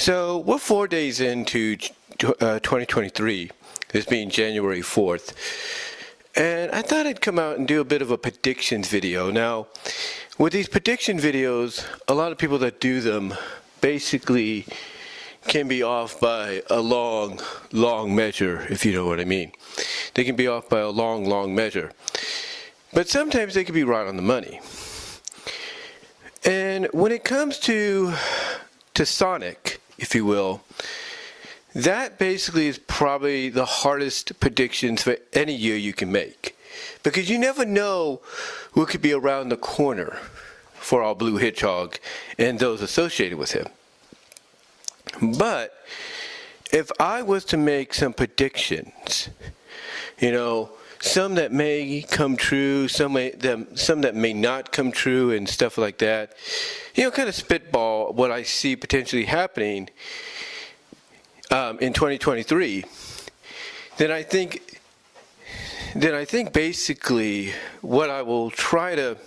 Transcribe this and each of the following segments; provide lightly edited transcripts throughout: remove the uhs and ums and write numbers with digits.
So we're 4 days into 2023, this being January 4th, and I thought I'd come out and do a bit of a predictions video. Now, with these prediction videos, a lot of people that do them basically can be off by a long measure, if you know what I mean. They can be off by a long measure. But sometimes they can be right on the money. And when it comes to Sonic, if you will, that basically is probably the hardest predictions for any year you can make. Because you never know what could be around the corner for our Blue Hedgehog and those associated with him. But if I was to make some predictions, some that may come true, some that may not come true and stuff like that, kind of spitball what I see potentially happening in 2023, then I think basically what I will try to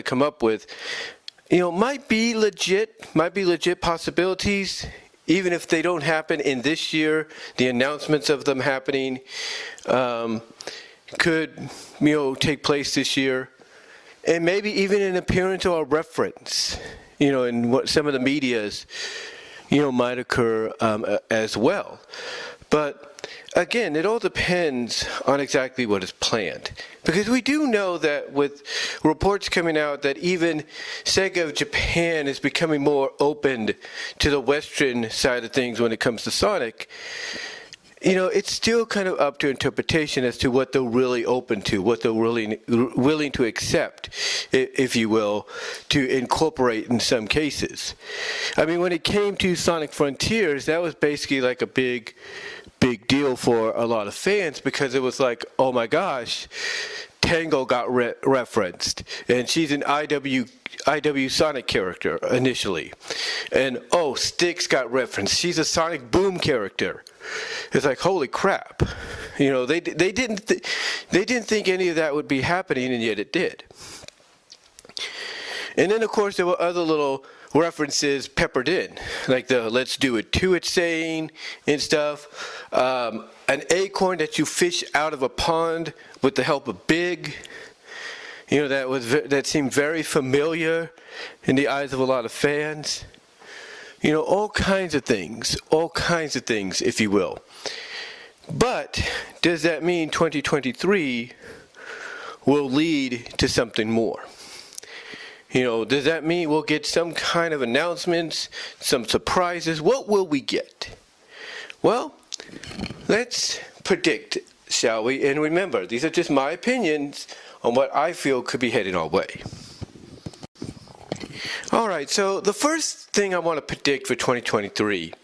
come up with, might be legit possibilities, even if they don't happen in this year. The announcements of them happening could, take place this year, and maybe even an appearance or a reference, in what some of the media's, might occur as well. But again, it all depends on exactly what is planned. Because we do know that with reports coming out that even Sega of Japan is becoming more open to the Western side of things when it comes to Sonic, it's still kind of up to interpretation as to what they're really open to, what they're really willing to accept, if you will, to incorporate in some cases. I mean, when it came to Sonic Frontiers, that was basically like a big deal for a lot of fans, because it was like, oh my gosh, Tango got referenced, and she's an IW Sonic character initially, and Styx got referenced, she's a Sonic Boom character. It's like, holy crap, they didn't think any of that would be happening, and yet it did. And then of course there were other little references peppered in, like the "Let's Do It To It" saying and stuff. An acorn that you fish out of a pond with the help of Big. That seemed very familiar in the eyes of a lot of fans. All kinds of things, if you will. But does that mean 2023 will lead to something more? Does that mean we'll get some kind of announcements, some surprises? What will we get? Well, let's predict, shall we? And remember, these are just my opinions on what I feel could be heading our way. All right, so the first thing I want to predict for 2023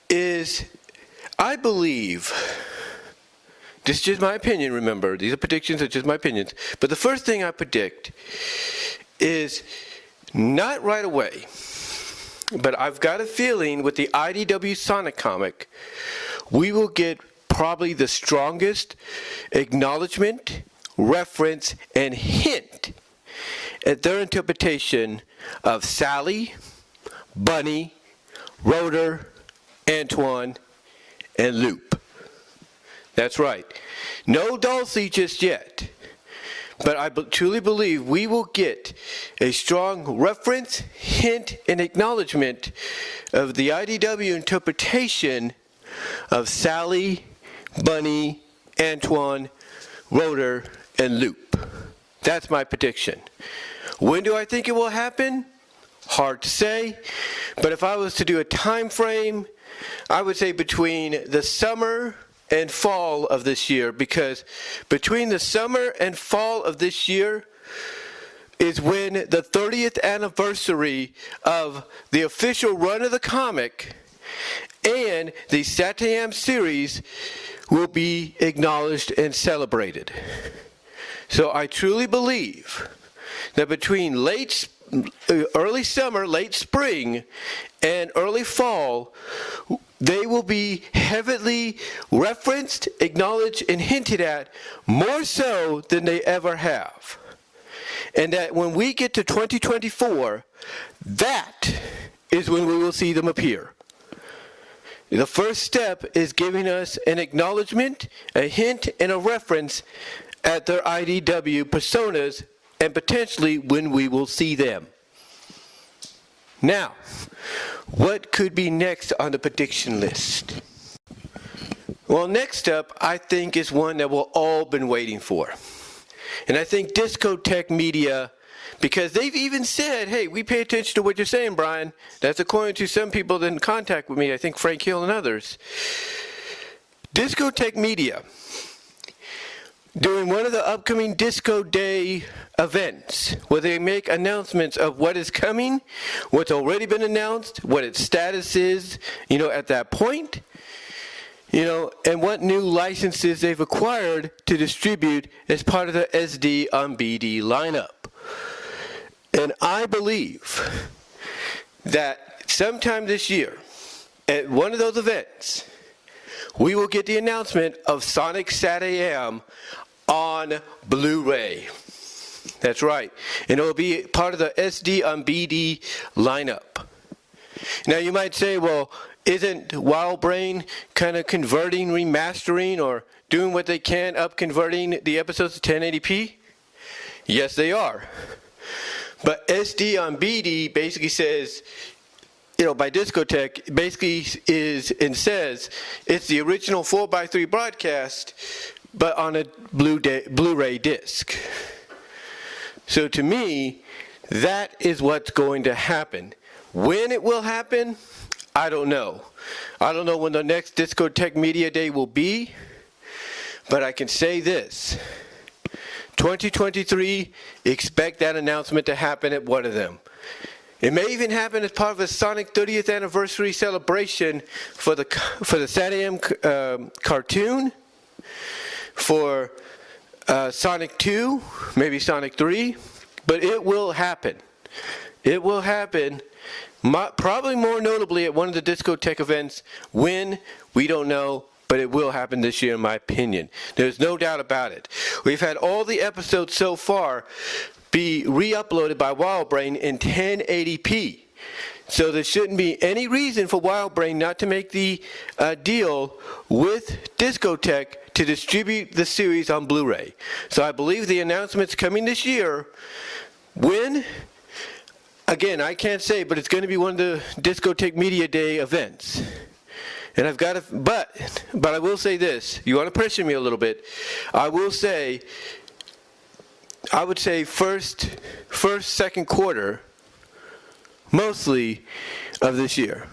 is, I believe, this is just my opinion, remember, these are predictions, are just my opinions, but the first thing I predict is, not right away, but I've got a feeling with the IDW Sonic comic, we will get probably the strongest acknowledgement, reference, and hint at their interpretation of Sally, Bunny, Rotor, Antoine, and Loop. That's right. No Dulcie just yet. But I truly believe we will get a strong reference, hint, and acknowledgement of the IDW interpretation of Sally, Bunny, Antoine, Rotor, and Loop. That's my prediction. When do I think it will happen? Hard to say. But if I was to do a time frame, I would say between the summer and fall of this year, because between the summer and fall of this year is when the 30th anniversary of the official run of the comic and the Satam series will be acknowledged and celebrated. So I truly believe that between early summer, late spring, and early fall, they will be heavily referenced, acknowledged, and hinted at more so than they ever have. And that when we get to 2024, that is when we will see them appear. The first step is giving us an acknowledgement, a hint, and a reference at their IDW personas and potentially when we will see them. Now, what could be next on the prediction list? Well, next up, I think, is one that we've all been waiting for. And I think Discotech Media, because they've even said, hey, we pay attention to what you're saying, Brian. That's according to some people that in contact with me, I think Frank Hill and others. Discotech Media, during one of the upcoming Disco Day events, where they make announcements of what is coming, what's already been announced, what its status is, at that point, and what new licenses they've acquired to distribute as part of the SD on BD lineup. And I believe that sometime this year, at one of those events, we will get the announcement of Sonic SatAM on Blu-ray. That's right. And it will be part of the SD on BD lineup. Now you might say, well, isn't WildBrain kind of converting, remastering, or doing what they can up converting the episodes to 1080p? Yes, they are. But SD on BD basically says, by Discotech, basically says it's the original 4x3 broadcast, but on a Blu-ray disc. So to me, that is what's going to happen. When it will happen, I don't know. I don't know when the next Discotech Media Day will be, but I can say this. 2023, expect that announcement to happen at one of them. It may even happen as part of a Sonic 30th anniversary celebration for the SatAM cartoon, for Sonic 2, maybe Sonic 3, but it will happen. It will happen, probably more notably at one of the Discotech events. When, we don't know, but it will happen this year in my opinion. There's no doubt about it. We've had all the episodes so far be re-uploaded by WildBrain in 1080p. So there shouldn't be any reason for WildBrain not to make the deal with Discotech to distribute the series on Blu-ray. So I believe the announcement's coming this year. When? Again, I can't say, but it's going to be one of the Discotech Media Day events. And I've got to, but I will say this. You want to pressure me a little bit. I would say first, second quarter, mostly of this year.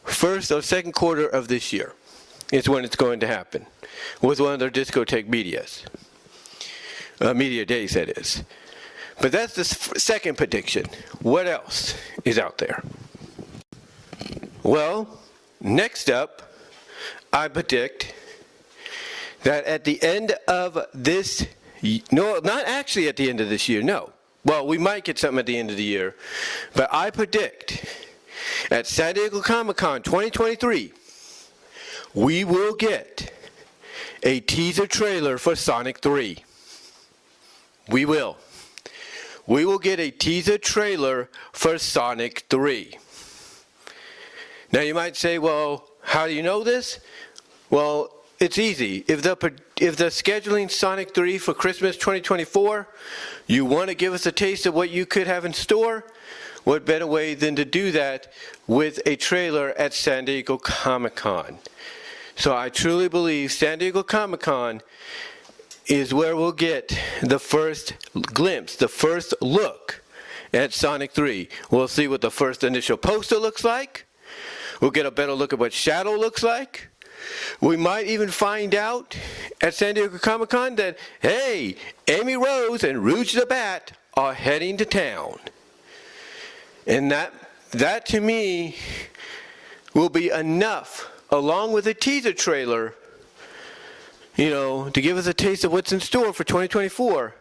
First or second quarter of this year is when it's going to happen with one of their Discotech media days, that is. But that's the second prediction. What else is out there? Well, next up, I predict that at the end of this, no, not actually at the end of this year, no. Well, we might get something at the end of the year, but I predict at San Diego Comic-Con 2023, we will get a teaser trailer for Sonic 3. We will. We will get a teaser trailer for Sonic 3. Now you might say, well, how do you know this? Well, it's easy. If they're scheduling Sonic 3 for Christmas 2024, you want to give us a taste of what you could have in store, what better way than to do that with a trailer at San Diego Comic-Con? So I truly believe San Diego Comic-Con is where we'll get the first glimpse, the first look at Sonic 3. We'll see what the first initial poster looks like. We'll get a better look at what Shadow looks like. We might even find out at San Diego Comic-Con that, hey, Amy Rose and Rouge the Bat are heading to town. And that to me will be enough, along with a teaser trailer, to give us a taste of what's in store for 2024.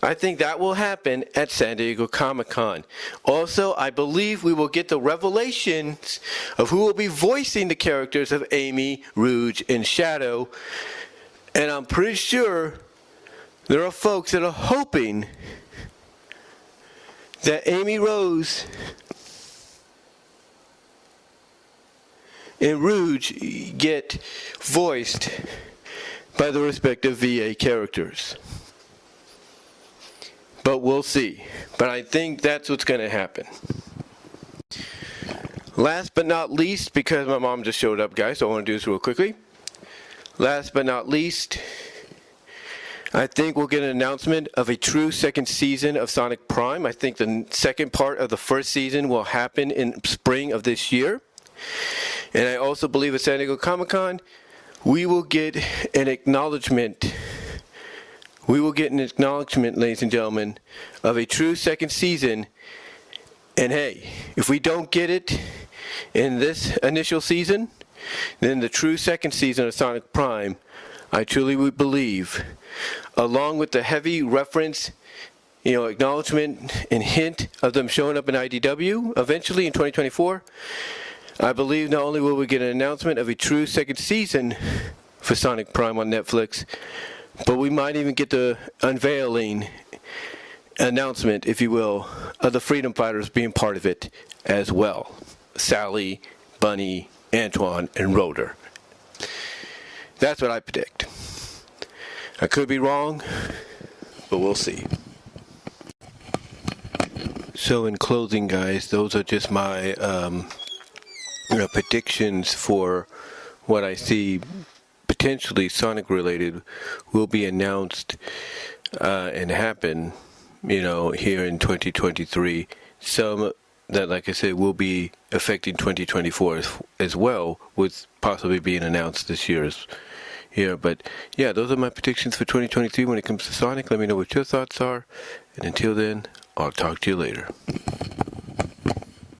I think that will happen at San Diego Comic-Con. Also, I believe we will get the revelations of who will be voicing the characters of Amy, Rouge, and Shadow. And I'm pretty sure there are folks that are hoping that Amy Rose and Rouge get voiced by the respective VA characters. But we'll see. But I think that's what's going to happen. Last but not least, because my mom just showed up, guys, so I want to do this real quickly. Last but not least, I think we'll get an announcement of a true second season of Sonic Prime. I think the second part of the first season will happen in spring of this year. And I also believe at San Diego Comic-Con, we will get an acknowledgement. We will get an acknowledgement, ladies and gentlemen, of a true second season. And hey, if we don't get it in this initial season, then the true second season of Sonic Prime, I truly would believe, along with the heavy reference, acknowledgement and hint of them showing up in IDW eventually in 2024, I believe not only will we get an announcement of a true second season for Sonic Prime on Netflix, but we might even get the unveiling announcement, if you will, of the Freedom Fighters being part of it as well. Sally, Bunny, Antoine, and Rotor. That's what I predict. I could be wrong, but we'll see. So in closing, guys, those are just my predictions for what I see potentially Sonic related will be announced and happen, here in 2023. Some that, like I said, will be affecting 2024 as well, with possibly being announced this year. But yeah, those are my predictions for 2023 when it comes to Sonic. Let me know what your thoughts are. And until then, I'll talk to you later.